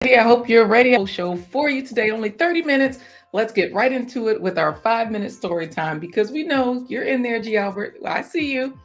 I hope you're ready. Show for you today, only 30 minutes. Let's get right into it with our 5 minute story time because we know you're in there, G. Albert. I see you.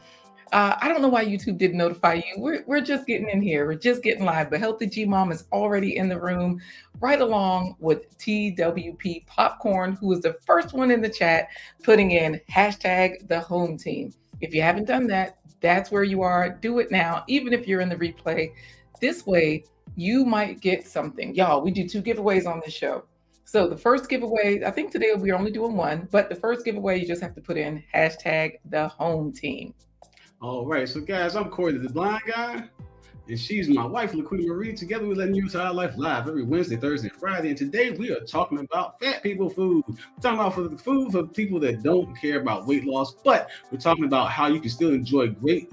I don't know why YouTube didn't notify you. We're just getting in here. We're just getting live. But Healthy G Mom is already in the room, right along with TWP Popcorn, who was the first one in the chat putting in hashtag the home team. If you haven't done that, that's where you are. Do it now, even if you're in the replay. This way, you might get something. Y'all, we do two giveaways on this show. So the first giveaway, I think today we're only doing one, but the first giveaway, you just have to put in hashtag the home team. All right, so guys, I'm Corey the Blind Guy, and she's my wife, LaQuita Marie. Together, we're letting you to our life live every Wednesday, Thursday, and Friday. And today, we are talking about fat people food. We're talking about food for people that don't care about weight loss, but we're talking about how you can still enjoy great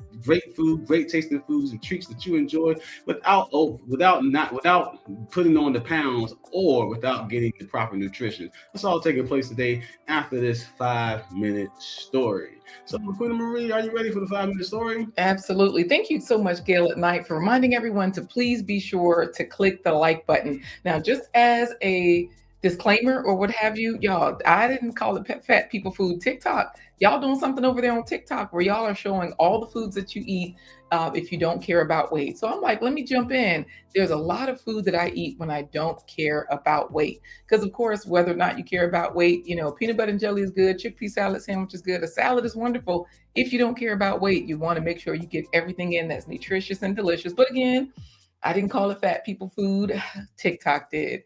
food, great tasting foods and treats that you enjoy without putting on the pounds or without getting the proper nutrition. That's all taking place today after this 5 minute story. So, Queen Marie, are you ready for the 5 minute story? Absolutely. Thank you so much, Gail at Night, for reminding everyone to please be sure to click the like button. Now, just as a disclaimer or what have you, y'all, I didn't call it fat people food. TikTok, y'all doing something over there on TikTok where y'all are showing all the foods that you eat if you don't care about weight. So I'm like, let me jump in. There's a lot of food that I eat when I don't care about weight. Because, of course, whether or not you care about weight, peanut butter and jelly is good, chickpea salad sandwich is good, a salad is wonderful. If you don't care about weight, you want to make sure you get everything in that's nutritious and delicious. But again, I didn't call it fat people food. TikTok did.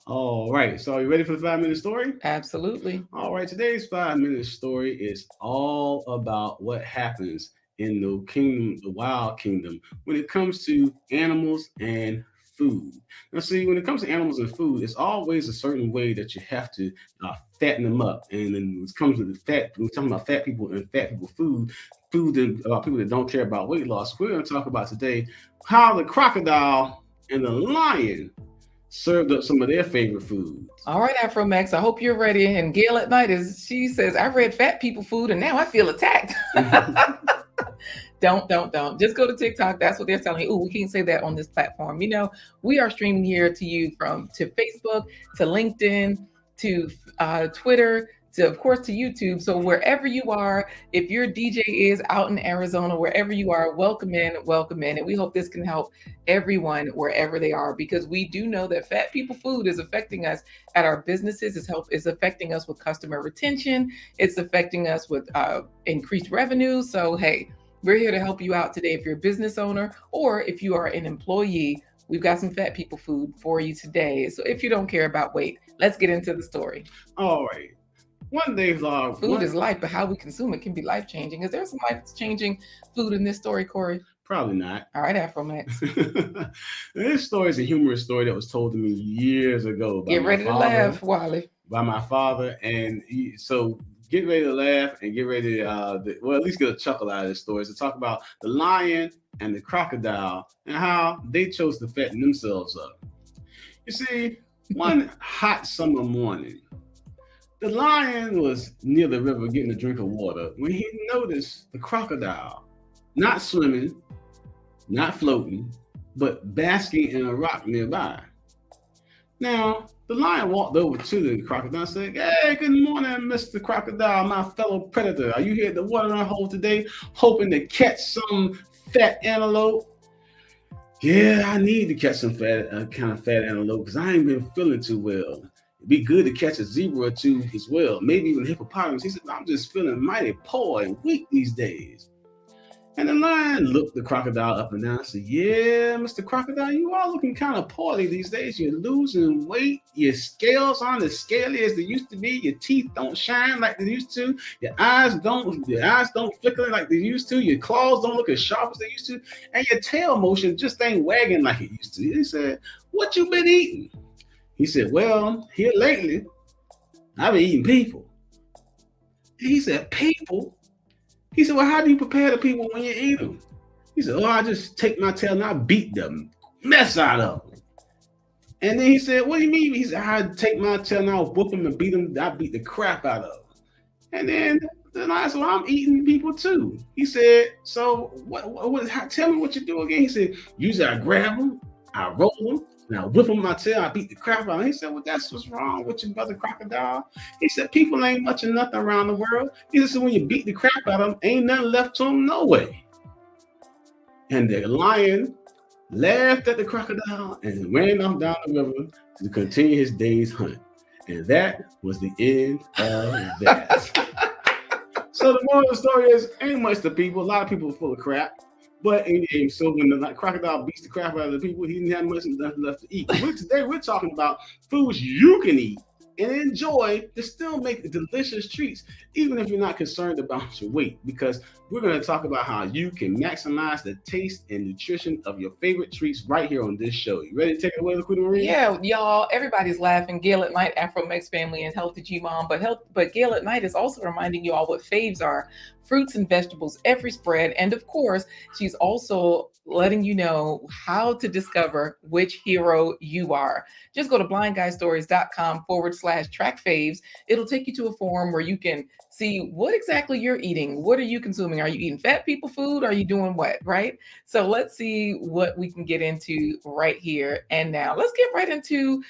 All right, so are you ready for the 5 minute story? Absolutely. All right, today's 5 minute story is all about what happens in the kingdom, the wild kingdom, when it comes to animals and food. Now, see, when it comes to animals and food, it's always a certain way that you have to fatten them up. And then when it comes to the fat, we're talking about fat people and fat people food about people that don't care about weight loss. We're going to talk about today how the crocodile and the lion served up some of their favorite foods. All right, Afro Max, I hope you're ready. And Gail at Night she says, I read fat people food and now I feel attacked. Don't. Just go to TikTok. That's what they're telling you. Oh, we can't say that on this platform. We are streaming here to you to Facebook, to LinkedIn, to Twitter, to, of course, to YouTube. So wherever you are, if your DJ is out in Arizona, wherever you are, welcome in. And we hope this can help everyone wherever they are, because we do know that fat people food is affecting us at our businesses. It's affecting us with customer retention. It's affecting us with increased revenue. So, hey, we're here to help you out today. If you're a business owner or if you are an employee, we've got some fat people food for you today. So if you don't care about weight, let's get into the story. All right. One day, vlog. Food is life, but how we consume it can be life changing. Is there some life changing food in this story, Corey? Probably not. All right, Afro Max. This story is a humorous story that was told to me years ago. Get ready to laugh, Wally. By my father. And so get ready to laugh and get ready to, at least get a chuckle out of this story. To talk about the lion and the crocodile and how they chose to fatten themselves up. You see, one hot summer morning, the lion was near the river getting a drink of water when he noticed the crocodile not swimming, not floating, but basking in a rock nearby. Now, the lion walked over to the crocodile and said, "Hey, good morning, Mr. Crocodile, my fellow predator. Are you here at the watering hole today, hoping to catch some fat antelope?" "Yeah, I need to catch some fat antelope because I ain't been feeling too well. It'd be good to catch a zebra or two as well, maybe even a hippopotamus." He said, "I'm just feeling mighty poor and weak these days." And the lion looked the crocodile up and down and said, "Yeah, Mr. Crocodile, you are looking kind of poorly these days. You're losing weight. Your scales aren't as scaly as they used to be. Your teeth don't shine like they used to. Your eyes don't flicker like they used to. Your claws don't look as sharp as they used to. And your tail motion just ain't wagging like it used to." He said, "What you been eating?" He said, "Well, here lately, I've been eating people." He said, "People?" He said, "Well, how do you prepare the people when you eat them?" He said, "Oh, I just take my tail and I beat the mess out of them." And then he said, "What do you mean?" He said, "I take my tail and I whoop them and beat them. I beat the crap out of them." And then I said, "Well, I'm eating people too." He said, "So what tell me what you do again." He said, "Usually I grab them, I roll him and I whip him with my tail. I beat the crap out of him. He said, well, that's what's wrong with your brother crocodile. He said, people ain't much of nothing around the world. He said, so when you beat the crap out of him, ain't nothing left to him no way. And the lion laughed at the crocodile and ran off down the river to continue his day's hunt. And that was the end of that. So the moral of the story is, ain't much to people. A lot of people are full of crap. But so when the crocodile beats the crap out of the people, he didn't have much left to eat. Today we're talking about foods you can eat and enjoy to still make delicious treats, even if you're not concerned about your weight, because we're going to talk about how you can maximize the taste and nutrition of your favorite treats right here on this show. You ready to take it away, Liquid Marie? Yeah, y'all, everybody's laughing. Gail at Night, Afro Mex family, and Healthy G Mom. But Gail at Night is also reminding you all what faves are: fruits and vegetables, every spread. And of course, she's also letting you know how to discover which hero you are. Just go to blindguystories.com/track faves. It'll take you to a forum where you can see what exactly you're eating. What are you consuming? Are you eating fat people food? Are you doing what? Right? So let's see what we can get into right here and now. Let's get right into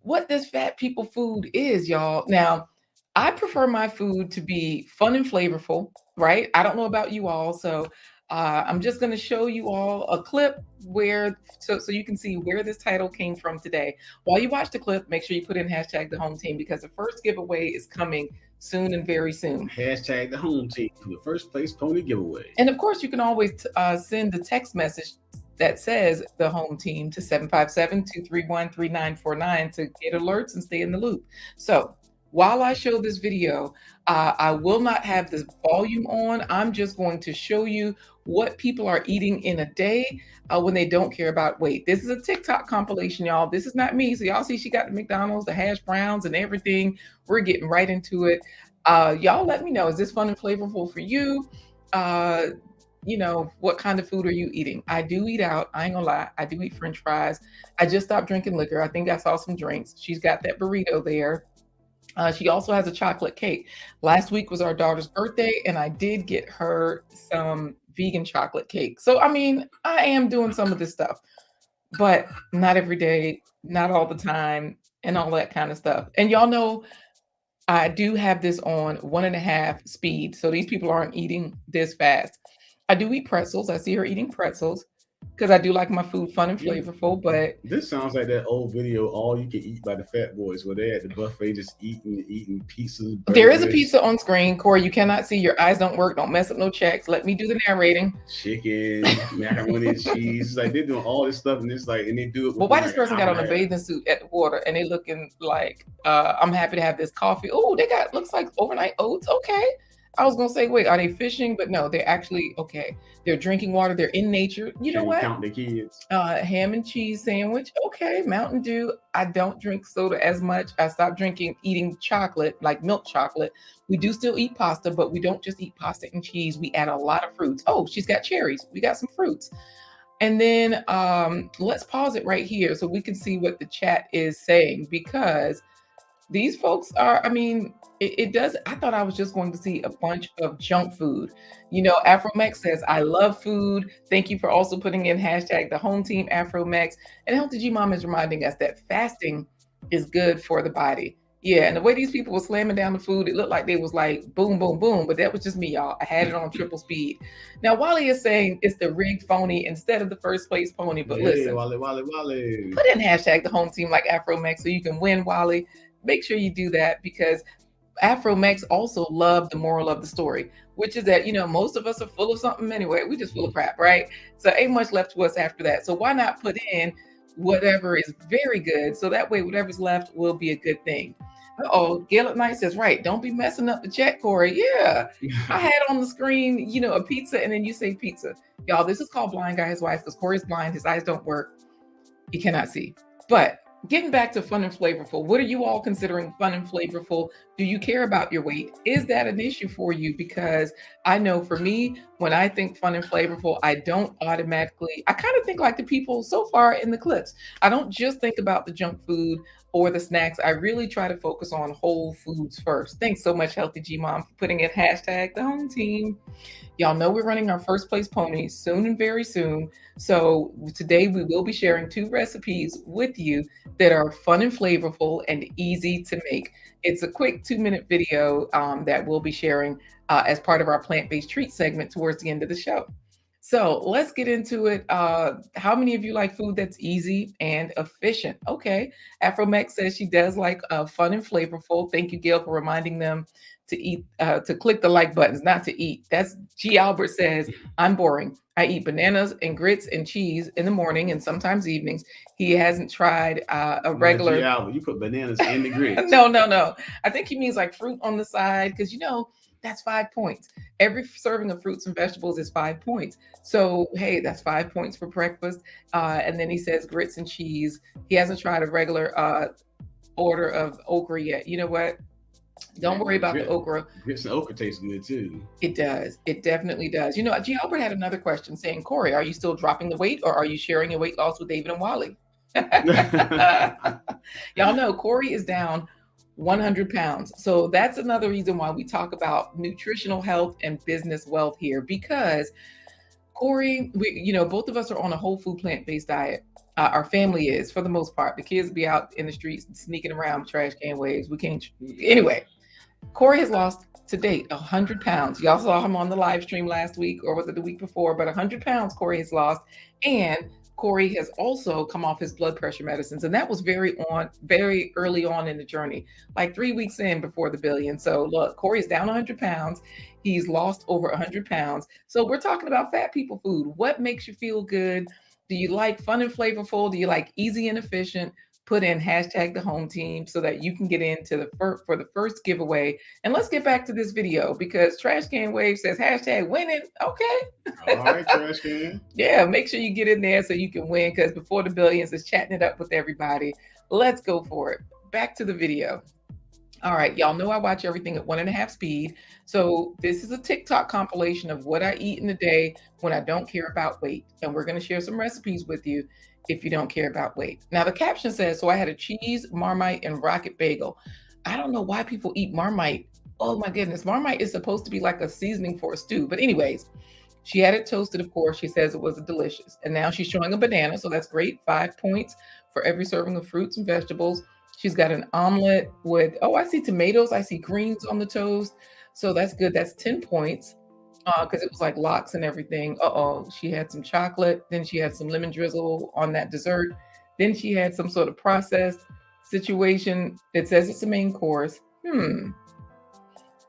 what this fat people food is, y'all. Now, I prefer my food to be fun and flavorful, right? I don't know about you all, so I'm just going to show you all a clip where so you can see where this title came from today. While you watch the clip, make sure you put in hashtag the home team, because the first giveaway is coming soon and very soon. Hashtag the home team for the first place pony giveaway. And of course, you can always send the text message that says the home team to 757-231-3949 to get alerts and stay in the loop. So while I show this video, I will not have the volume on. I'm just going to show you what people are eating in a day when they don't care about weight. This is a TikTok compilation, y'all. This is not me. So y'all see she got the McDonald's, the hash browns, and everything. We're getting right into it. Y'all let me know. Is this fun and flavorful for you? You know, what kind of food are you eating? I do eat out. I ain't gonna lie. I do eat French fries. I just stopped drinking liquor. I think I saw some drinks. She's got that burrito there. She also has a chocolate cake. Last week was our daughter's birthday, and I did get her some vegan chocolate cake. So, I mean, I am doing some of this stuff, but not every day, not all the time, and all that kind of stuff. And y'all know I do have this on 1.5 speed. So these people aren't eating this fast. I do eat pretzels. I see her eating pretzels because I do like my food fun and flavorful. But this sounds like that old video, All You Can Eat by the Fat Boys, where they're at the buffet just eating pizzas. Burgers. There is a pizza on screen, Corey. You cannot see. Your eyes don't work. Don't mess up no checks. Let me do the narrating. Chicken, macaroni and cheese. It's like they're doing all this stuff, and it's like, and they do it. Well, why this person got on a bathing suit at the water, and they looking like, I'm happy to have this coffee. Oh, they got, looks like overnight oats. Okay. I was gonna say, wait, are they fishing? But no, they're actually okay. They're drinking water. They're in nature. You know what? Count the kids. Ham and cheese sandwich. Okay, Mountain Dew. I don't drink soda as much. I stopped eating chocolate, like milk chocolate. We do still eat pasta, but we don't just eat pasta and cheese. We add a lot of fruits. Oh, she's got cherries. We got some fruits. And then let's pause it right here so we can see what the chat is saying, because these folks are, I mean, it does. I thought I was just going to see a bunch of junk food. You know, Afromex says, I love food. Thank you for also putting in hashtag the home team Afromex. And Healthy G Mom is reminding us that fasting is good for the body. Yeah, and the way these people were slamming down the food, it looked like they was like boom, boom, boom. But that was just me, y'all. I had it on triple speed. Now, Wally is saying it's the rigged phony instead of the first place pony. But listen, Wally. Put in hashtag the home team like Afromex so you can win, Wally. Make sure you do that, because Afromex also loved the moral of the story, which is that, you know, most of us are full of something anyway. We just full of crap, right? So ain't much left to us after that. So why not put in whatever is very good, so that way whatever's left will be a good thing. Gail at Night says, right, don't be messing up the chat, Corey. Yeah, I had on the screen, you know, a pizza, and then you say pizza. Y'all, this is called Blind Guy, His Wife, because Corey's blind. His eyes don't work. He cannot see. But Getting back to fun and flavorful, what are you all considering fun and flavorful? Do you care about your weight? Is that an issue for you? Because I know for me, when I think fun and flavorful, I don't automatically, I kind of think like the people so far in the clips. I don't just think about the junk food or the snacks. I really try to focus on whole foods first. Thanks so much, Healthy G Mom, for putting in hashtag the home team. Y'all know we're running our first place ponies soon and very soon. So today we will be sharing 2 recipes with you that are fun and flavorful and easy to make. It's a quick 2-minute video that we'll be sharing as part of our plant-based treat segment towards the end of the show. So let's get into it. How many of you like food that's easy and efficient? Okay. Afromex says she does like fun and flavorful. Thank you, Gail, for reminding them to eat, to click the like buttons, not to eat. That's G. Albert says, I'm boring. I eat bananas and grits and cheese in the morning and sometimes evenings. He hasn't tried a Now, G. regular. Albert, you put bananas in the grits. No, no, no. I think he means like fruit on the side because that's 5 points. Every serving of fruits and vegetables is 5 points. So hey, that's 5 points for breakfast. And then he says grits and cheese. He hasn't tried a regular order of okra yet. You know what? Don't worry about the okra. Grits and okra taste good too. It does. It definitely does. G. Albert had another question saying, Corey, are you still dropping the weight or are you sharing your weight loss with David and Wally? Y'all know Corey is down 100 pounds. So that's another reason why we talk about nutritional health and business wealth here, because Corey, both of us are on a whole food plant-based diet. Our family is, for the most part. The kids be out in the streets sneaking around trash can waves. We can't. Anyway, Corey has lost to date 100 pounds. Y'all saw him on the live stream last week, or was it the week before? But 100 pounds Corey has lost. And Corey has also come off his blood pressure medicines. And that was very early on in the journey, like 3 weeks in before the billion. So look, Corey's down 100 pounds. He's lost over 100 pounds. So we're talking about fat people food. What makes you feel good? Do you like fun and flavorful? Do you like easy and efficient? Put in hashtag the home team so that you can get into for the first giveaway. And let's get back to this video because Trash Can Wave says hashtag winning. Okay. All right, Trash Can. Yeah, make sure you get in there so you can win because before the billions is chatting it up with everybody. Let's go for it. Back to the video. All right, y'all know I watch everything at 1.5 speed. So this is a TikTok compilation of what I eat in a day when I don't care about weight. And we're going to share some recipes with you if you don't care about weight. Now, the caption says, so I had a cheese, Marmite, and rocket bagel. I don't know why people eat Marmite. Oh my goodness. Marmite is supposed to be like a seasoning for a stew. But anyways, she had it toasted, of course. She says it was delicious. And now she's showing a banana. So that's great. 5 points for every serving of fruits and vegetables. She's got an omelet with, I see tomatoes. I see greens on the toast. So that's good. That's 10 points because it was like lox and everything. She had some chocolate. Then she had some lemon drizzle on that dessert. Then she had some sort of processed situation. It says it's a main course. And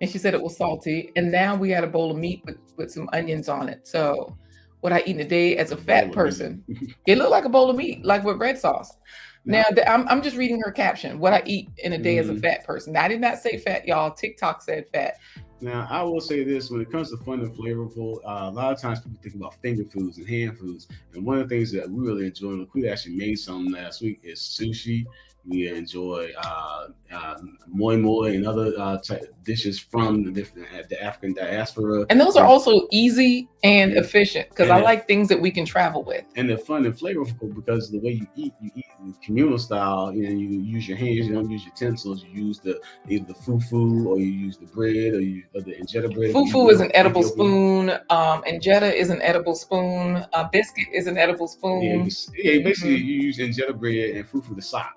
she said it was salty. And now we had a bowl of meat with some onions on it. So what I eat in a day as a fat person, it looked like a bowl of meat, like with red sauce. Now, I'm just reading her caption, what I eat in a day as a fat person. I did not say fat, y'all. TikTok said fat. Now, I will say this, when it comes to fun and flavorful, a lot of times people think about finger foods and hand foods. And one of the things that we really enjoy, we actually made some last week, is sushi. We enjoy moi moi and other dishes from the African diaspora. And those are also easy and efficient because I like things that we can travel with. And they're fun and flavorful because the way you eat communal style. You use your hands. You don't use utensils. You use either the fufu or you use the bread or the injera bread. Fufu is an edible spoon. Injera is an edible spoon. Biscuit is an edible spoon. Yeah, basically you use injera bread and fufu to sop.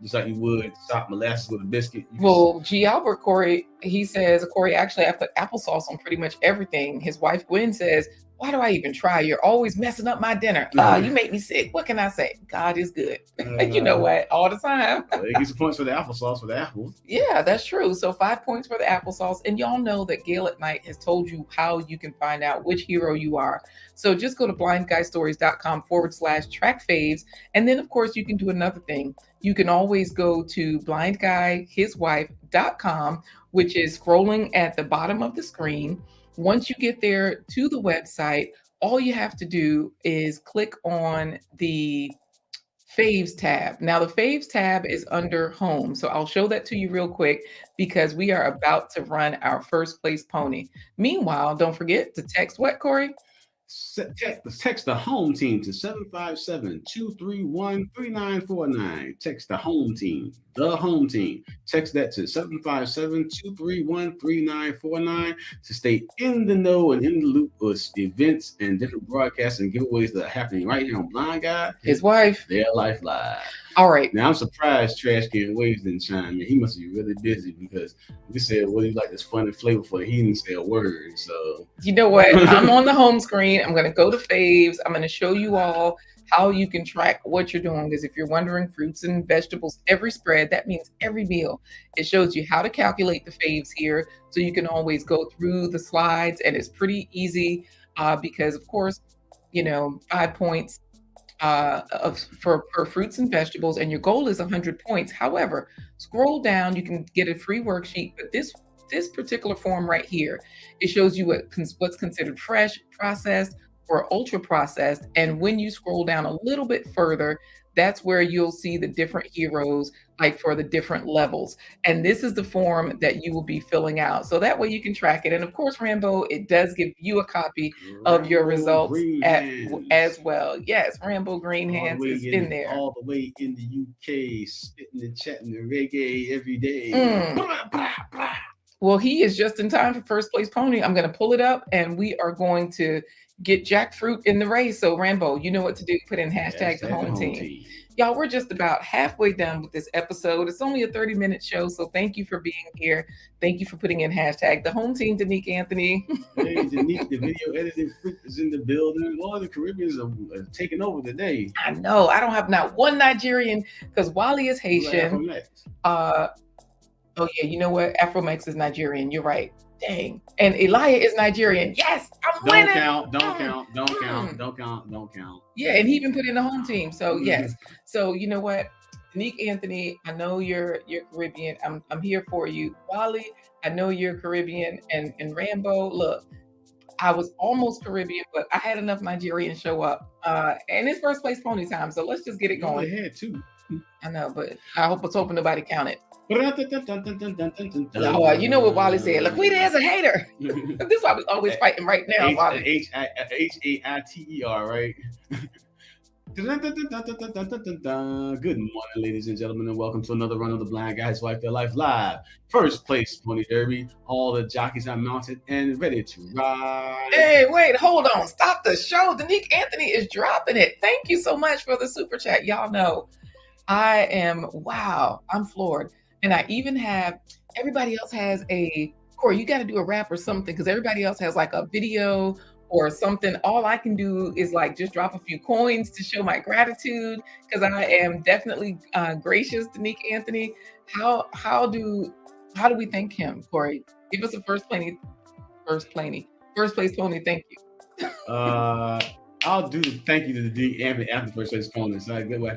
Just like you would sop molasses with a biscuit. Well, G. Albert Corey, he says, Corey, actually, I put applesauce on pretty much everything. His wife, Gwen, says, why do I even try? You're always messing up my dinner. You make me sick. What can I say? God is good. You know what? All the time. It gets points for the applesauce for the apples. Yeah, that's true. So 5 points for the applesauce. And y'all know that Gail at Night has told you how you can find out which hero you are. So just go to blindguystories.com/track faves. And then, of course, you can do another thing. You can always go to blindguyhiswife.com, which is scrolling at the bottom of the screen. Once you get there to the website, all you have to do is click on the Faves tab. Now, the Faves tab is under home. So I'll show that to you real quick because we are about to run our first place pony. Meanwhile, don't forget to text what, Corey? Text the home team to 757-231-3949. Text the home team. The home team. Text that to 757-231-3949 to stay in the know and in the loop with events and different broadcasts and giveaways that are happening right here on Blind Guy, His wife. Their Life Live. All right. Now, I'm surprised Trash Can Waves didn't chime in. He must be really busy because we said, what do you like this fun and flavorful? He didn't say a word. So, you know what? I'm on the home screen. I'm going to go to Faves. I'm going to show you all how you can track what you're doing. Because if you're wondering, fruits and vegetables, every spread, that means every meal. It shows you how to calculate the Faves here. So you can always go through the slides. And it's pretty easy because, of course, 5 points for fruits and vegetables, and your goal is 100 points. However, scroll down, you can get a free worksheet, but this particular form right here, it shows you what's considered fresh, processed, or ultra processed. And when you scroll down a little bit further, that's where you'll see the different heroes, like for the different levels. And this is the form that you will be filling out. So that way you can track it. And of course, Rambo, it does give you a copy of your results as well. Yes, Rambo Green Hands is in there. All the way in the UK, spitting and chatting the reggae every day. Blah, blah, blah. Well, he is just in time for first place pony. I'm going to pull it up and we are going to get jackfruit in the race. So Rambo, you know what to do. Put in hashtag the home team. Y'all, we're just about halfway done with this episode. It's only a 30-minute show, so thank you for being here. Thank you for putting in hashtag the home team, Danique Anthony. Hey, Danique, the video editing freak is in the building. All the Caribbeans are taking over today. I know. I don't have not one Nigerian because Wally is Haitian. Oh yeah, you know what? Afro-Mex is Nigerian. You're right. Dang. And Elia is Nigerian. Yes, I'm winning. Don't count. Yeah, and he even put in the home team. So yes. So you know what? Danique Anthony, I know you're Caribbean. I'm here for you. Wally, I know you're Caribbean. And Rambo, look, I was almost Caribbean, but I had enough Nigerians show up. And it's first place pony time. So let's just get it going. You had two. I know, but I was hoping nobody counted. Oh, you know what Wally said? Look, we there's a hater. This is why we always fighting right now, Wally. Haiter, right? Good morning, ladies and gentlemen, and welcome to another run of the Blind Guy's Wife Their Life Live. First place Pony Derby. All the jockeys are mounted and ready to ride. Hey, wait, hold on. Stop the show. Danique Anthony is dropping it. Thank you so much for the super chat. Y'all know I'm floored. And I even have, everybody else has Corey, you got to do a rap or something because everybody else has like a video or something. All I can do is like just drop a few coins to show my gratitude because I am definitely gracious, Danique Anthony. How do we thank him, Corey? Give us a first place pony. Thank you. I'll do thank you to the Anthony after first place pony. So I go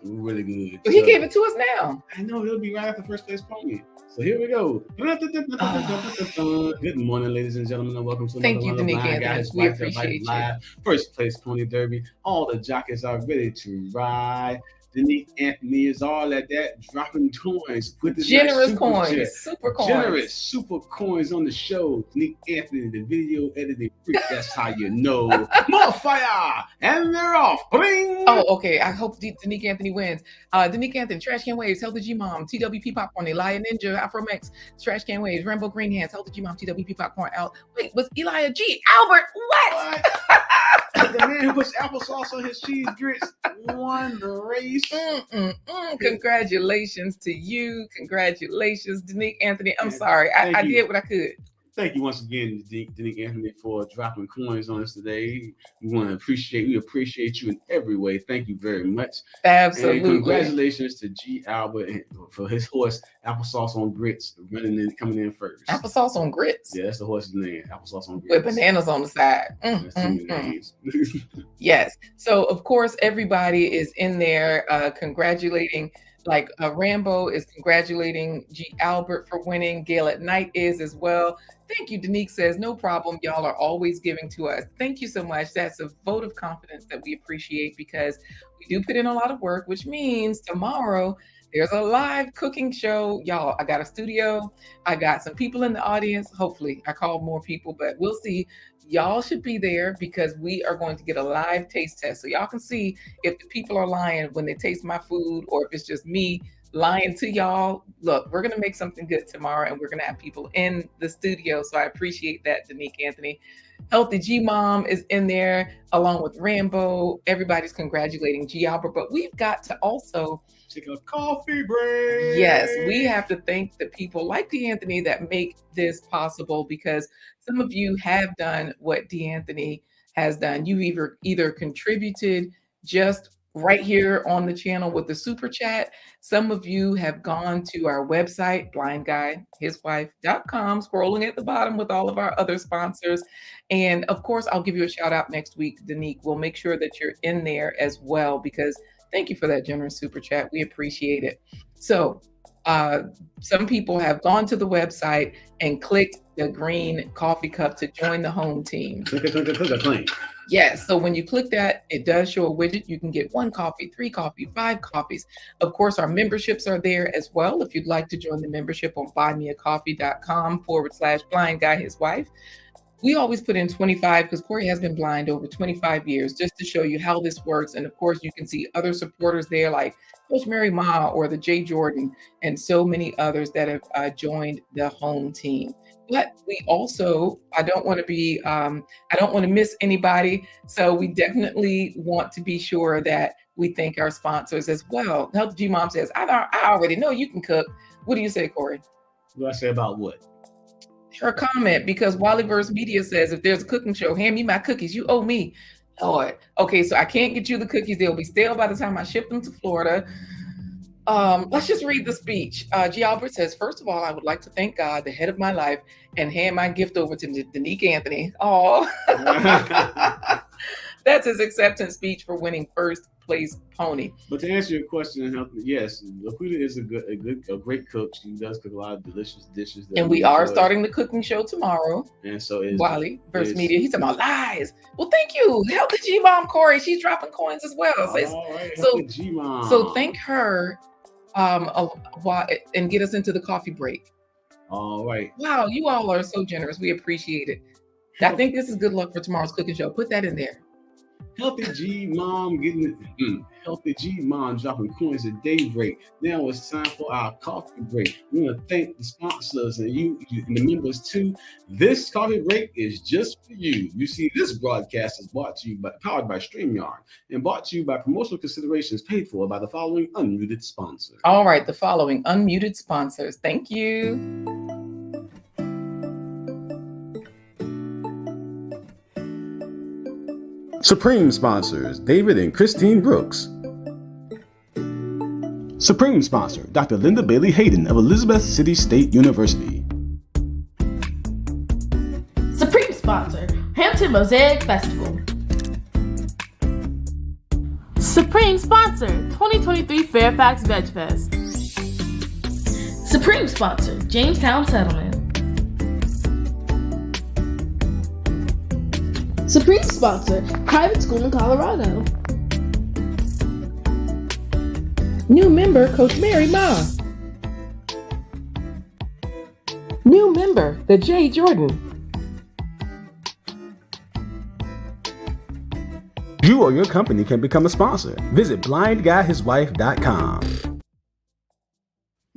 really good. But he gave it to us now. I know it'll be right after first place pony. So here we go. Good morning, ladies and gentlemen, and welcome to another one of the Blind Guys We appreciate you. First place pony derby. All the jockeys are ready to ride. Danique Anthony is all at that, dropping coins. Generous coins, super coins. Generous super coins on the show. Danique Anthony, the video editing freak. That's how you know. More fire, and they're off. Bling! Oh, okay. I hope Danique Anthony wins. Danique Anthony, Trash Can Waves, Healthy G-Mom, TWP Popcorn, Elia Ninja, Afro-Mex, Trash Can Waves, Rambo Green Hands, Healthy G-Mom, TWP Popcorn, Wait, was Elia G? Albert, what? The man who puts applesauce on his cheese grits won the race. Congratulations to you. Congratulations, Danique Anthony. I'm sorry. I did what I could. Thank you once again, Danique Anthony, for dropping coins on us today. We appreciate you in every way. Thank you very much. Absolutely. And congratulations to G. Albert for his horse, Applesauce on Grits, coming in first. Applesauce on Grits? Yeah, that's the horse's name, Applesauce on Grits. With bananas on the side. Yes. So, of course, everybody is in there congratulating. Like Rambo is congratulating G. Albert for winning. Gail at Night is as well. Thank you. Denique says, no problem. Y'all are always giving to us. Thank you so much. That's a vote of confidence that we appreciate because we do put in a lot of work, which means tomorrow there's a live cooking show. Y'all, I got a studio. I got some people in the audience. Hopefully, I called more people, but we'll see. Y'all should be there because we are going to get a live taste test. So y'all can see if the people are lying when they taste my food or if it's just me lying to y'all. Look, we're gonna make something good tomorrow, and we're gonna have people in the studio. So I appreciate that, Denique Anthony. Healthy G Mom is in there along with Rambo. Everybody's congratulating G Albert, but we've got to also take a coffee break. Yes, we have to thank the people like D'Anthony that make this possible because some of you have done what D'Anthony has done. You've either contributed just right here on the channel with the super chat. Some of you have gone to our website, blindguyhiswife.com, scrolling at the bottom with all of our other sponsors. And of course, I'll give you a shout out next week, Denique. We'll make sure that you're in there as well because thank you for that generous super chat. We appreciate it. So some people have gone to the website and clicked the green coffee cup to join the home team. Yes. So when you click that, it does show a widget. You can get 1 coffee, 3 coffee, 5 coffees. Of course, our memberships are there as well. If you'd like to join the membership on buymeacoffee.com/blindguyhiswife. We always put in 25 because Corey has been blind over 25 years just to show you how this works. And of course, you can see other supporters there like Coach Mary Ma or the Jay Jordan and so many others that have joined the home team. But we also, I don't want to miss anybody. So we definitely want to be sure that we thank our sponsors as well. Health G Mom says, I already know you can cook. What do you say, Corey? What do I say about what? Her comment, because Wallyverse Media says if there's a cooking show, hand me my cookies. You owe me. Lord. Okay, so I can't get you the cookies. They'll be stale by the time I ship them to Florida. Let's just read the speech. G. Albert says, first of all, I would like to thank God, the head of my life, and hand my gift over to Denique Anthony. Oh, that's his acceptance speech for winning first place pony. But to answer your question, yes, Laquita is a great cook. She does cook a lot of delicious dishes. And we are starting the cooking show tomorrow. And so is Wallyverse Media. He's talking about lies. Well, thank you. Help the G Mom, Corey. She's dropping coins as well. All right, so G-Mom. So thank her and get us into the coffee break. All right. Wow, you all are so generous. We appreciate it. I think this is good luck for tomorrow's cooking show. Put that in there. Healthy G Mom Healthy G Mom dropping coins at daybreak. Now it's time for our coffee break. We want to thank the sponsors and you and the members too. This coffee break is just for you. You see, this broadcast is powered by StreamYard and brought to you by promotional considerations paid for by the following unmuted sponsors. All right, the following unmuted sponsors. Thank you. Supreme sponsors, David and Christine Brooks. Supreme sponsor, Dr. Linda Bailey Hayden of Elizabeth City State University. Supreme sponsor, Hampton Mosaic Festival. Supreme sponsor, 2023 Fairfax Veg Fest. Supreme sponsor, Jamestown Settlement. Supreme sponsor, private school in Colorado. New member, Coach Mary Ma. New member, the Jay Jordan. You or your company can become a sponsor. Visit blindguyhiswife.com.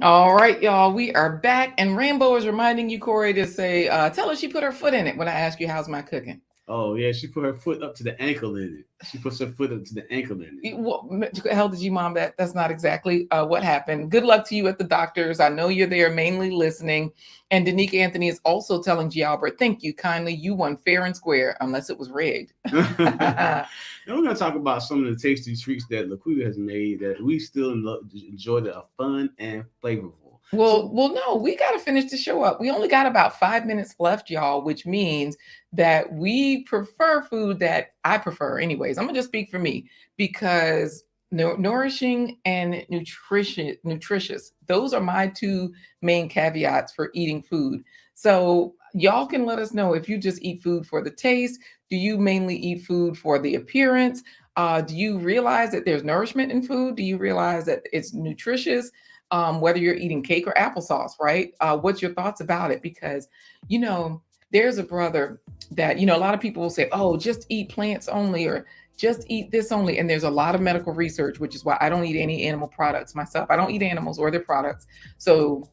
All right, y'all, we are back. And Rambo is reminding you, Corey, to say, tell her she put her foot in it when I ask you how's my cooking. Oh, yeah, she put her foot up to the ankle in it. She puts her foot up to the ankle in it. Well, hell did you, Mom? That's not exactly what happened. Good luck to you at the doctor's. I know you're there mainly listening. And Denique Anthony is also telling G. Albert, thank you kindly. You won fair and square, unless it was rigged. And we're going to talk about some of the tasty treats that Laquita has made that we still enjoy that are fun and flavorful. Well, no, we got to finish the show up. We only got about 5 minutes left, y'all, which means that we prefer food that I prefer anyways. I'm going to just speak for me because nourishing and nutritious, those are my 2 main caveats for eating food. So y'all can let us know if you just eat food for the taste. Do you mainly eat food for the appearance? Do you realize that there's nourishment in food? Do you realize that it's nutritious? Whether you're eating cake or applesauce, right? What's your thoughts about it? Because, you know, there's a brother that, a lot of people will say, oh, just eat plants only or just eat this only. And there's a lot of medical research, which is why I don't eat any animal products myself. I don't eat animals or their products. So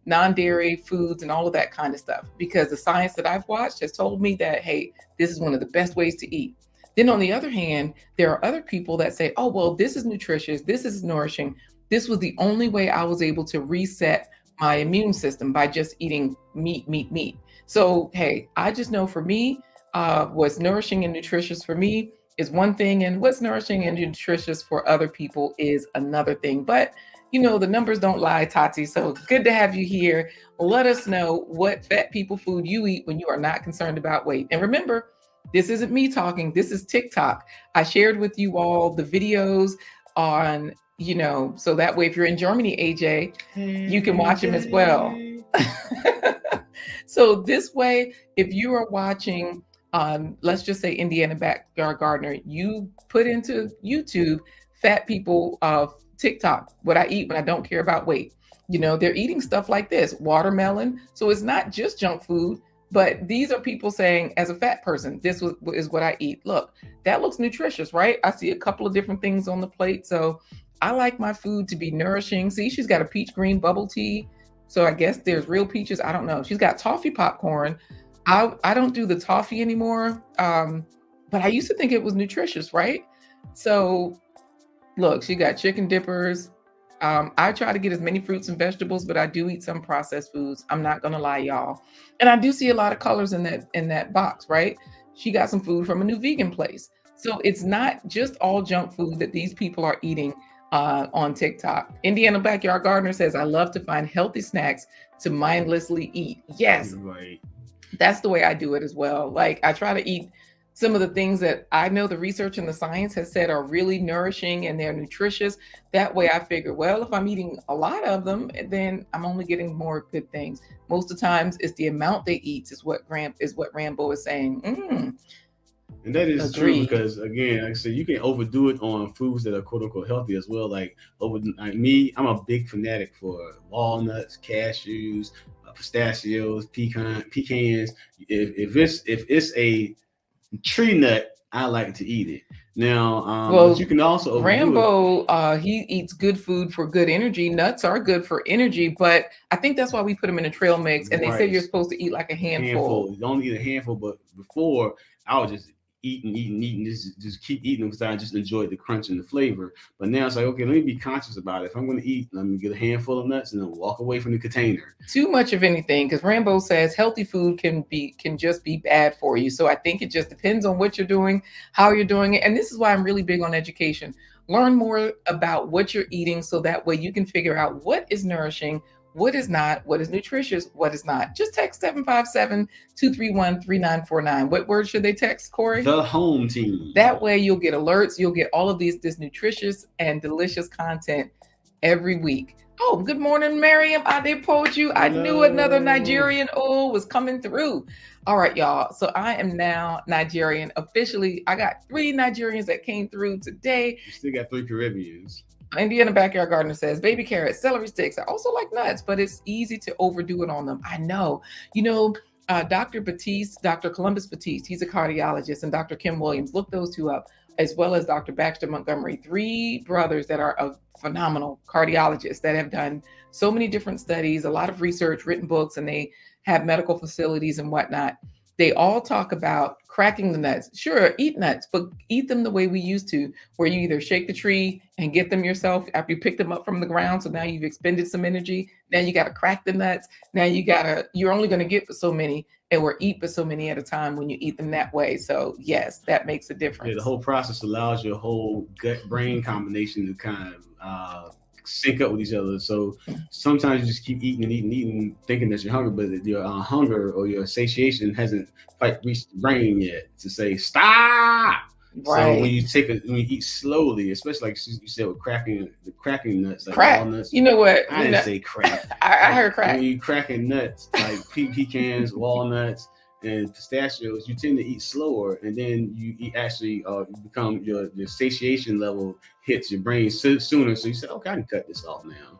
non-dairy foods and all of that kind of stuff, because the science that I've watched has told me that, hey, this is one of the best ways to eat. Then on the other hand, there are other people that say, oh, well, this is nutritious, this is nourishing. This was the only way I was able to reset my immune system by just eating meat. So, hey, I just know for me, what's nourishing and nutritious for me is one thing, and what's nourishing and nutritious for other people is another thing. But the numbers don't lie, Tati. So good to have you here. Let us know what fat people food you eat when you are not concerned about weight. And remember, this isn't me talking. This is TikTok. I shared with you all the videos on, so that way if you're in Germany, AJ, you can watch them as well. So this way, if you are watching, let's just say Indiana Backyard Gardener, you put into YouTube fat people TikTok, what I eat when I don't care about weight. They're eating stuff like this, watermelon. So it's not just junk food, but these are people saying, as a fat person, this is what I eat. Look, that looks nutritious, right? I see a couple of different things on the plate. So I like my food to be nourishing. See, she's got a peach green bubble tea. So I guess there's real peaches. I don't know. She's got toffee popcorn. I don't do the toffee anymore. But I used to think it was nutritious, right? So look, she got chicken dippers. I try to get as many fruits and vegetables, but I do eat some processed foods. I'm not gonna lie, y'all. And I do see a lot of colors in that box, right? She got some food from a new vegan place. So it's not just all junk food that these people are eating on TikTok. Indiana Backyard Gardener says, I love to find healthy snacks to mindlessly eat. Yes, Right. That's the way I do it as well. Like I try to eat some of the things that I know the research and the science has said are really nourishing and they're nutritious. That way I figure, well, if I'm eating a lot of them, then I'm only getting more good things. Most of the times it's the amount they eat is what Rambo is saying. And that is Agreed. true because, again, like I said, you can overdo it on foods that are quote unquote healthy as well. Like me, I'm a big fanatic for walnuts, cashews, pistachios, pecans. If it's a tree nut, I like to eat it. Now, but you can also overdo Rambo, he eats good food for good energy. Nuts are good for energy, but I think that's why we put them in a trail mix. And they say you're supposed to eat like a handful. You don't eat a handful, but before I would just eating, just keep eating because I just enjoyed the crunch and the flavor. But now it's like, okay, let me be conscious about it. If I'm going to eat, let me get a handful of nuts and then walk away from the container. Too much of anything, because Rambo says healthy food can just be bad for you. So I think it just depends on what you're doing, how you're doing it. And this is why I'm really big on education. Learn more about what you're eating so that way you can figure out what is nourishing, what is not, what is nutritious, what is not. Just text 757-231-3949. What word should they text, Corey? The home team. That way you'll get alerts. You'll get all of this nutritious and delicious content every week. Oh, good morning, Miriam. I did post you. I knew another Nigerian was coming through. All right, y'all. So I am now Nigerian officially. I got 3 Nigerians that came through today. You still got 3 Caribbeans. Indiana Backyard Gardener says, baby carrots, celery sticks. I also like nuts, but it's easy to overdo it on them. I know. Dr. Columbus Batiste, he's a cardiologist, and Dr. Kim Williams, look those 2 up, as well as Dr. Baxter Montgomery, 3 brothers that are phenomenal cardiologists that have done so many different studies, a lot of research, written books, and they have medical facilities and whatnot. They all talk about cracking the nuts. Sure, eat nuts, but eat them the way we used to, where you either shake the tree and get them yourself after you pick them up from the ground. So now you've expended some energy. Now you got to crack the nuts. Now you're only going to get so many or eat but so many at a time when you eat them that way. So yes, that makes a difference. Yeah, the whole process allows your whole gut-brain combination to kind of sync up with each other. So sometimes you just keep eating, thinking that you're hungry, but your hunger or your satiation hasn't quite reached the brain yet to say stop. So when Right. you eat slowly, especially like you said with the cracking nuts, like Crack. walnuts. You know what? I didn't say crack. I Like heard when crack. you cracking nuts, like pecans, walnuts, and pistachios, you tend to eat slower, and then you become your satiation level hits your brain sooner. So you say, okay, I can cut this off now.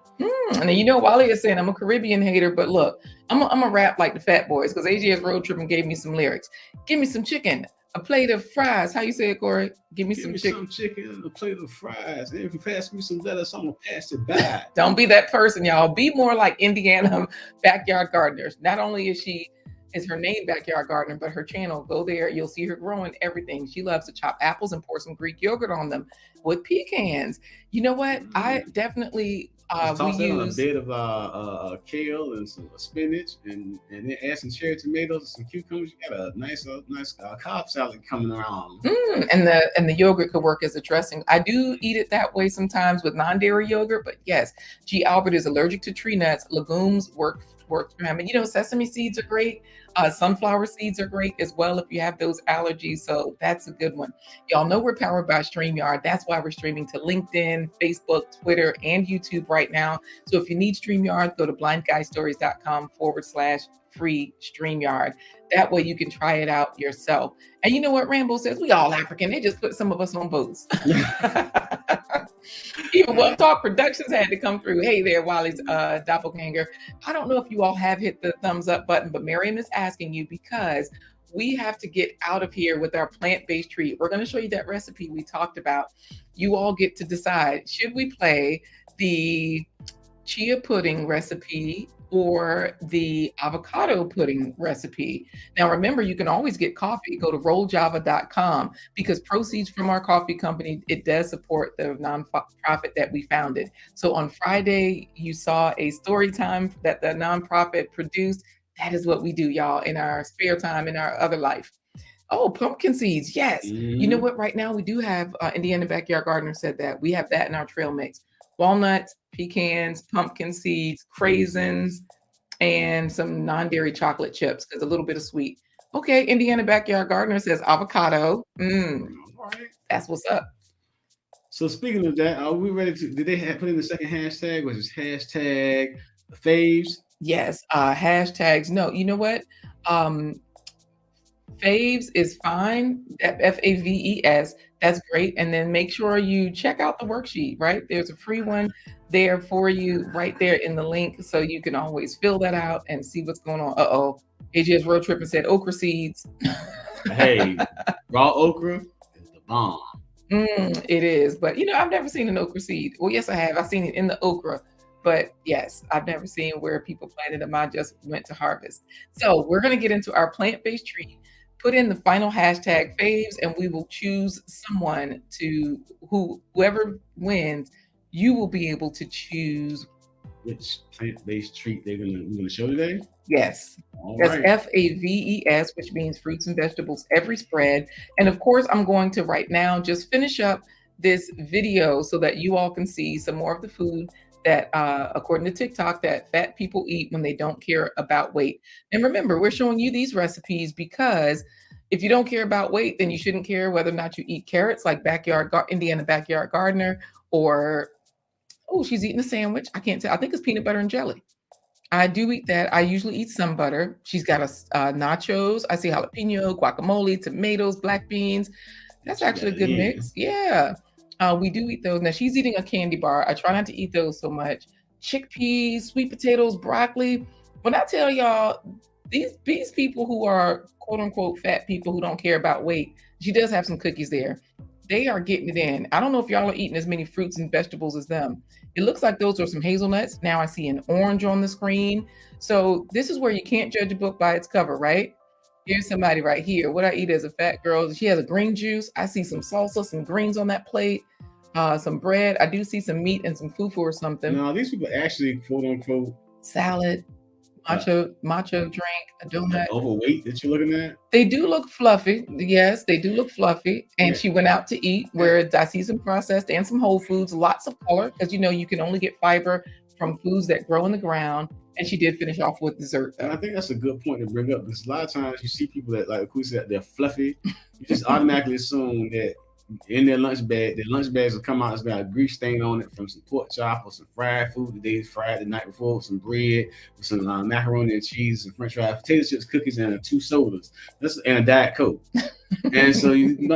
And then, Wally is saying I'm a Caribbean hater, but look, I'm a rap like the Fat Boys because AJ's road trip and gave me some lyrics. Give me some chicken, a plate of fries. How you say it, Corey? Give me some chicken. Some chicken and a plate of fries. And if you pass me some lettuce, I'm gonna pass it by. Don't be that person, y'all. Be more like Indiana Backyard Gardeners. Not only is her name Backyard Gardener, but her channel, go there. You'll see her growing everything. She loves to chop apples and pour some Greek yogurt on them with pecans. You know what? I definitely toss that on a bed of kale and some spinach, and then add some cherry tomatoes and some cucumbers. You got a nice Cobb salad coming around. And the yogurt could work as a dressing. I do eat it that way sometimes with non-dairy yogurt, but yes, G. Albert is allergic to tree nuts. Legumes work for him. And sesame seeds are great. Sunflower seeds are great as well if you have those allergies. So that's a good one. Y'all know we're powered by StreamYard. That's why we're streaming to LinkedIn, Facebook, Twitter, and YouTube right now. So if you need StreamYard, go to blindguystories.com/free StreamYard. That way you can try it out yourself. And you know what Rambo says? We all African. They just put some of us on boats. Even Well Talk Productions had to come through. Hey there, Wally's doppelganger. I don't know if you all have hit the thumbs up button, but Miriam is asking you because we have to get out of here with our plant-based treat. We're going to show you that recipe we talked about. You all get to decide, should we play the chia pudding recipe or the avocado pudding recipe? Now, remember, you can always get coffee. Go to rolljava.com because proceeds from our coffee company, it does support the nonprofit that we founded. So on Friday, you saw a story time that the nonprofit produced. That is what we do, y'all, in our spare time, in our other life. Oh, pumpkin seeds. Yes. You know what? Right now, we do have Indiana Backyard Gardener said that. We have that in our trail mix. Walnuts, pecans, pumpkin seeds, craisins, and some non-dairy chocolate chips because a little bit of sweet. Okay, Indiana Backyard Gardener says avocado. All right. That's what's up. So speaking of that, are we ready to? Did they put in the second hashtag? Was it hashtag faves? Yes. Hashtags. No. You know what? Faves is fine. Faves. That's great. And then make sure you check out the worksheet, right? There's a free one there for you right there in the link. So you can always fill that out and see what's going on. AJ's road trip and said okra seeds. Hey, raw okra is the bomb. It is. But I've never seen an okra seed. Well, yes, I have. I've seen it in the okra. But yes, I've never seen where people planted them. I just went to harvest. So we're going to get into our plant-based treat. Put in the final hashtag faves, and we will choose someone whoever wins, you will be able to choose which plant-based treat we're gonna show today. Yes. All That's right. FAVES, which means fruits and vegetables, every spread. And of course, I'm going to right now just finish up this video so that you all can see some more of the food that, according to TikTok, that fat people eat when they don't care about weight. And remember, we're showing you these recipes because if you don't care about weight, then you shouldn't care whether or not you eat carrots like Indiana Backyard Gardener, or, she's eating a sandwich. I can't tell. I think it's peanut butter and jelly. I do eat that. I usually eat some butter. She's got nachos. I see jalapeno, guacamole, tomatoes, black beans. That's actually a good mix. Yeah. We do eat those. Now she's eating a candy bar. I try not to eat those so much. Chickpeas, sweet potatoes, broccoli. When I tell y'all, these people who are quote unquote fat people who don't care about weight, she does have some cookies there. They are getting it in. I don't know if y'all are eating as many fruits and vegetables as them. It looks like those are some hazelnuts. Now I see an orange on the screen. So this is where you can't judge a book by its cover, right? Here's somebody right here. What I eat as a fat girl. She has a green juice. I see some salsa, some greens on that plate, some bread. I do see some meat and some fufu or something. No, these people actually quote unquote salad, matcha drink, a donut. Overweight that you're looking at? They do look fluffy. Yes, they do look fluffy. And she went out to eat where I see some processed and some whole foods, lots of color, because you can only get fiber from foods that grow in the ground. And she did finish off with dessert, though. And I think that's a good point to bring up because a lot of times you see people that, like we said, they're fluffy. You just automatically assume that in their lunch bag. Their lunch bags will come out. It's got a grease stain on it from some pork chop or some fried food that they fried the night before with some bread, with some macaroni and cheese, some French fries, potato chips, cookies, and 2 sodas. And a Diet Coke. And so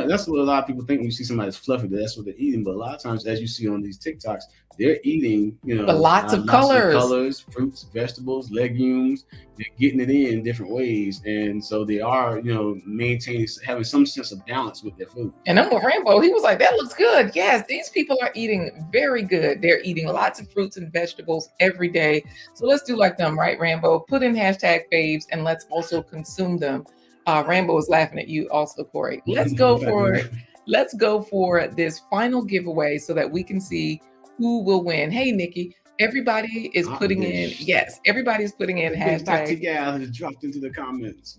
that's what a lot of people think when you see somebody that's fluffy, that's what they're eating. But a lot of times, as you see on these TikToks, they're eating, lots of colors, fruits, vegetables, legumes. They're getting it in different ways, and so they are, maintaining, having some sense of balance with their food. And I'm with Rambo. He was like, "That looks good." Yes, these people are eating very good. They're eating lots of fruits and vegetables every day. So let's do like them, right, Rambo? Put in #faves and let's also consume them. Rambo is laughing at you, also, Corey. Let's go for this final giveaway so that we can see who will win. Hey, Nikki, everybody is putting in. Yes, everybody's putting in hashtag. Has dropped into the comments.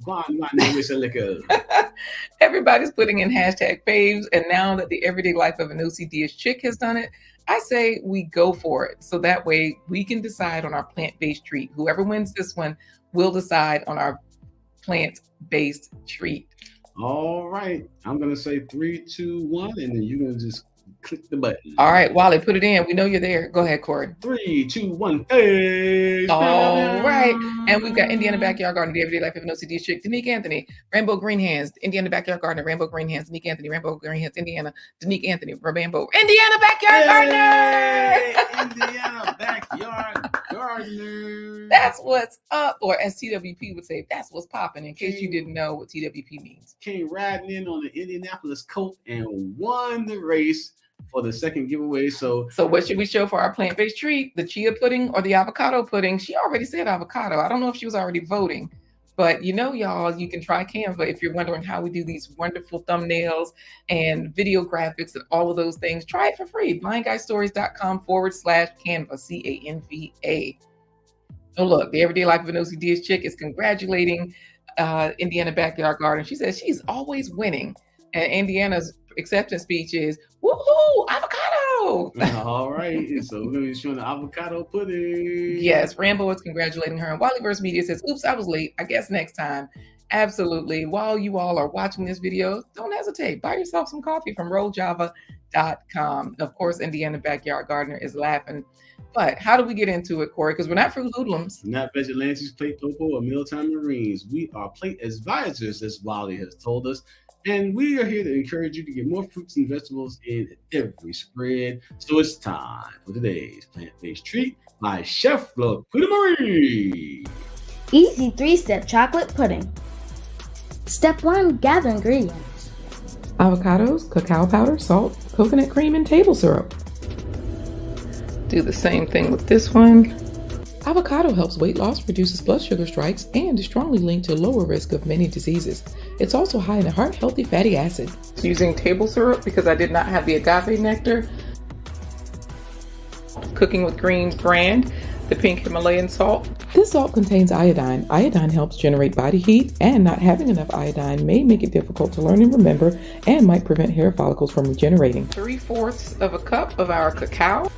Everybody's putting in #faves, and now that the everyday life of an OCD-ish chick has done it, I say we go for it. So that way we can decide on our plant-based treat. Whoever wins this one will decide on our plant-based treat. All right, I'm gonna say 3, 2, 1, and then you're gonna just click the button. All right, Wally, put it in. We know you're there. Go ahead, Corey. 3, 2, 1, hey! All right, and we've got Indiana Backyard Garden, the everyday life of an OCD chick, Danique Anthony, Rambo Green Hands, Indiana Backyard Gardener, Rambo Green Hands, Danique Anthony, Rambo Green Hands, Indiana, Danique Anthony, Rambo, Indiana Backyard Gardener! Indiana Backyard Gardener. That's what's up, or as TWP would say, that's what's popping, in case you didn't know what TWP means. Came riding in on the Indianapolis colt and won the race for the second giveaway. So what should we show for our plant-based treat? The chia pudding or the avocado pudding? She already said avocado. I don't know if she was already voting, but y'all, you can try Canva if you're wondering how we do these wonderful thumbnails and video graphics and all of those things. Try it for free. blindguystories.com/Canva, CANVA. Oh, look, the everyday life of an OCD chick is congratulating Indiana Backyard Garden. She says she's always winning. And Indiana's acceptance speech is, woohoo, avocado. All right. So we're going to be showing the avocado pudding. Yes, Rambo is congratulating her. And Wallyverse Media says, oops, I was late. I guess next time. Absolutely. While you all are watching this video, don't hesitate. Buy yourself some coffee from rolljava.com. Of course, Indiana Backyard Gardener is laughing. But how do we get into it, Corey? Because we're not fruit hoodlums. Not vigilantes, plate popo, or mealtime marines. We are plate advisors, as Wally has told us. And we are here to encourage you to get more fruits and vegetables in every spread. So it's time for today's plant-based treat by Chef Marie. Easy 3-step chocolate pudding. Step 1, gather ingredients. Avocados, cacao powder, salt, coconut cream, and table syrup. Do the same thing with this one. Avocado helps weight loss, reduces blood sugar spikes, and is strongly linked to lower risk of many diseases. It's also high in heart-healthy fatty acid. Using table syrup because I did not have the agave nectar. Cooking with Greens brand, the pink Himalayan salt. This salt contains iodine. Iodine helps generate body heat, and not having enough iodine may make it difficult to learn and remember and might prevent hair follicles from regenerating. 3/4 of a cup of our cacao.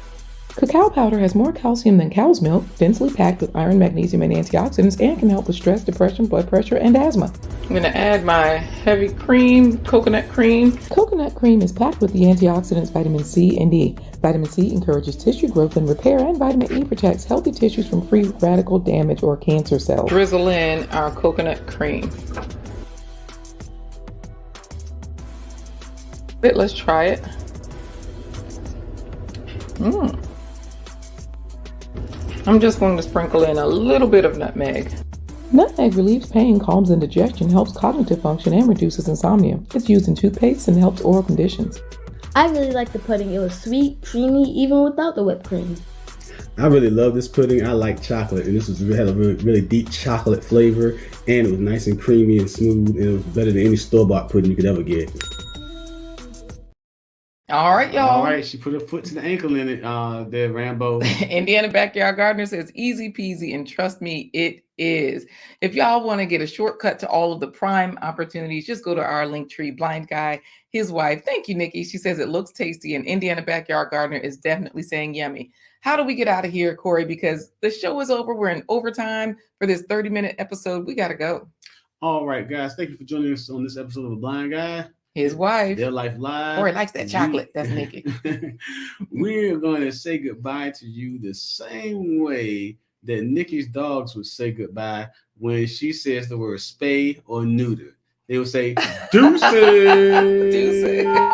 Cacao powder has more calcium than cow's milk, densely packed with iron, magnesium, and antioxidants, and can help with stress, depression, blood pressure, and asthma. I'm going to add my heavy cream, coconut cream. Coconut cream is packed with the antioxidants vitamin C and E. Vitamin C encourages tissue growth and repair, and vitamin E protects healthy tissues from free radical damage or cancer cells. Drizzle in our coconut cream. Let's try it. I'm just going to sprinkle in a little bit of nutmeg. Nutmeg relieves pain, calms indigestion, helps cognitive function, and reduces insomnia. It's used in toothpaste and helps oral conditions. I really like the pudding. It was sweet, creamy, even without the whipped cream. I really love this pudding. I like chocolate, and this had a really deep chocolate flavor, and it was nice and creamy and smooth, and it was better than any store-bought pudding you could ever get. All right, y'all. All right, she put her foot to the ankle in it there, Rambo. Indiana Backyard Gardener says easy peasy, and trust me, it is. If y'all want to get a shortcut to all of the prime opportunities, just go to our link tree. Blind Guy, his wife. Thank you, Nikki. She says it looks tasty, and Indiana Backyard Gardener is definitely saying yummy. How do we get out of here, Corey? Because the show is over. We're in overtime for this 30-minute episode. We got to go. All right, guys. Thank you for joining us on this episode of The Blind Guy. His wife. Their life live. Or he likes that chocolate. That's Nikki. We're going to say goodbye to you the same way that Nikki's dogs would say goodbye when she says the word spay or neuter. They would say, deuces. Deuces.